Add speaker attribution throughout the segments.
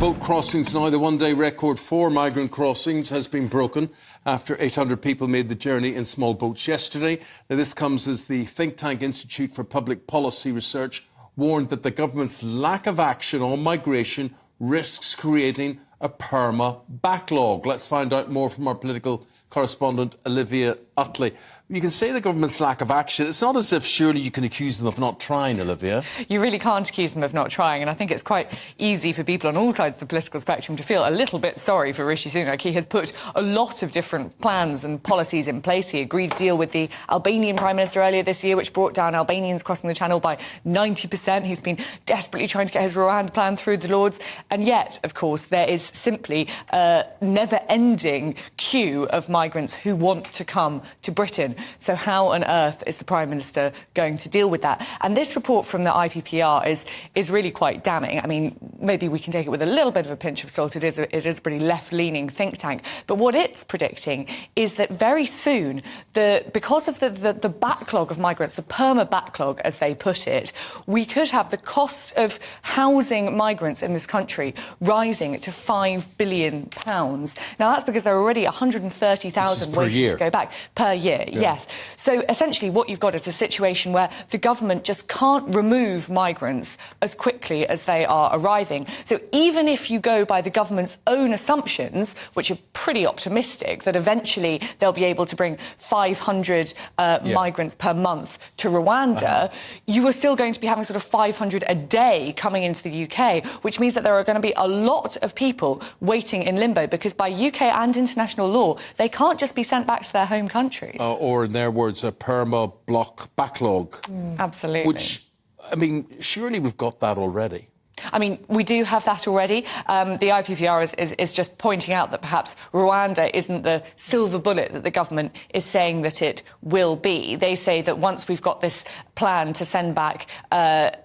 Speaker 1: boat crossings now. The one-day record for migrant crossings has been broken after 800 people made the journey in small boats yesterday. Now, this comes as the think tank Institute for Public Policy Research warned that the government's lack of action on migration risks creating a perma-backlog. Let's find out more from our political correspondent, Olivia Utley. You can say the government's lack of action. It's not as if surely you can accuse them of not trying, Olivia.
Speaker 2: You really can't accuse them of not trying, and I think it's quite easy for people on all sides of the political spectrum to feel a little bit sorry for Rishi Sunak. He has put a lot of different plans and policies in place. He agreed to deal with the Albanian Prime Minister earlier this year, which brought down Albanians crossing the Channel by 90%. He's been desperately trying to get his Rwanda plan through the Lords, and yet, of course, there is simply a never-ending queue of migrants who want to come to Britain. So how on earth is the Prime Minister going to deal with that? And this report from the IPPR is really quite damning. I mean, maybe we can take it with a little bit of a pinch of salt. It is a pretty left-leaning think tank. But what it's predicting is that very soon, because of the backlog of migrants, the perma-backlog, as they put it, we could have the cost of housing migrants in this country rising to £5 billion. Now, that's because there are already 130,000 waiting to go back per year. Yeah. Yes. So essentially what you've got is a situation where the government just can't remove migrants as quickly as they are arriving. So even if you go by the government's own assumptions, which are pretty optimistic, that eventually they'll be able to bring 500 migrants per month to Rwanda, you are still going to be having sort of 500 a day coming into the UK, which means that there are going to be a lot of people waiting in limbo, because by UK and international law, they can't just be sent back to their home countries.
Speaker 1: Or in their words, a perma-backlog.
Speaker 2: Absolutely.
Speaker 1: Which, I mean, surely we've got that already.
Speaker 2: I mean, we do have that already. The IPPR is just pointing out that perhaps Rwanda isn't the silver bullet that the government is saying that it will be. They say that once we've got this plan to send back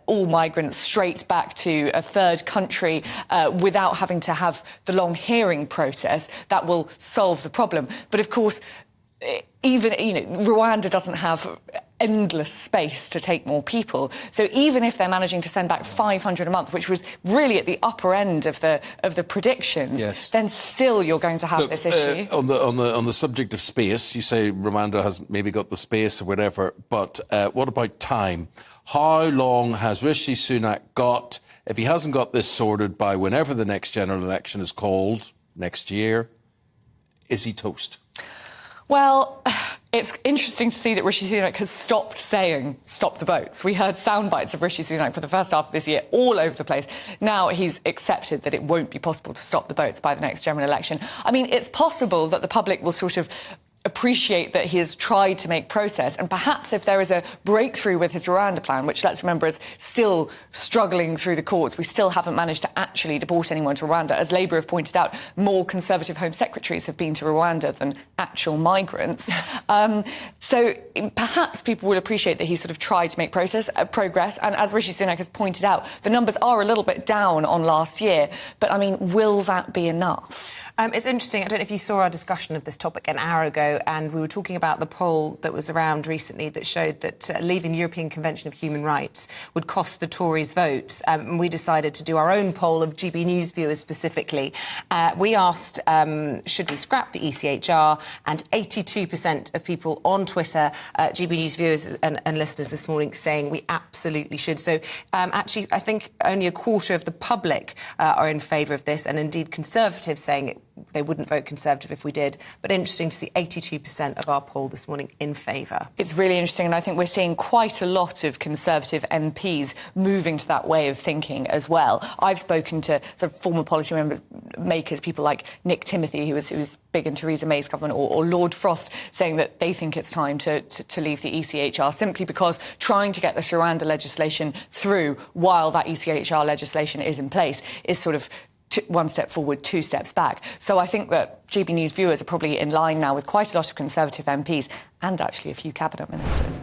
Speaker 2: all migrants straight back to a third country without having to have the long hearing process, that will solve the problem. But of course, even, Rwanda doesn't have endless space to take more people. So even if they're managing to send back 500 a month, which was really at the upper end of the predictions, then still you're going to have this issue.
Speaker 1: On the subject of space, you say Rwanda has maybe got the space or whatever, but what about time? How long has Rishi Sunak got? If he hasn't got this sorted by whenever the next general election is called next year, is he toast?
Speaker 2: Well, it's interesting to see that Rishi Sunak has stopped saying stop the boats. We heard sound bites of Rishi Sunak for the first half of this year all over the place. Now he's accepted that it won't be possible to stop the boats by the next general election. I mean, it's possible that the public will sort of appreciate that he has tried to make progress, and perhaps if there is a breakthrough with his Rwanda plan, which, let's remember, is still struggling through the courts, we still haven't managed to actually deport anyone to Rwanda. As Labour have pointed out, more Conservative Home Secretaries have been to Rwanda than actual migrants. So perhaps people will appreciate that he sort of tried to make progress, and as Rishi Sunak has pointed out, the numbers are a little bit down on last year, but I mean, will that be enough?
Speaker 3: It's interesting. I don't know if you saw our discussion of this topic an hour ago, and we were talking about the poll that was around recently that showed that leaving the European Convention of Human Rights would cost the Tories votes. And we decided to do our own poll of GB News viewers specifically. We asked, should we scrap the ECHR? And 82% of people on Twitter, GB News viewers and listeners this morning, saying we absolutely should. So actually, I think only a quarter of the public are in favour of this, and indeed Conservatives saying they wouldn't vote Conservative if we did. But interesting to see 82% of our poll this morning in favour. It's
Speaker 2: really interesting, and I think we're seeing quite a lot of Conservative MPs moving to that way of thinking as well. I've spoken to sort of former policy makers, people like Nick Timothy, who was big in Theresa May's government, or Lord Frost, saying that they think it's time to leave the ECHR, simply because trying to get the Rwanda legislation through while that ECHR legislation is in place is sort of one step forward, two steps back. So I think that GB News viewers are probably in line now with quite a lot of Conservative MPs and actually a few cabinet ministers.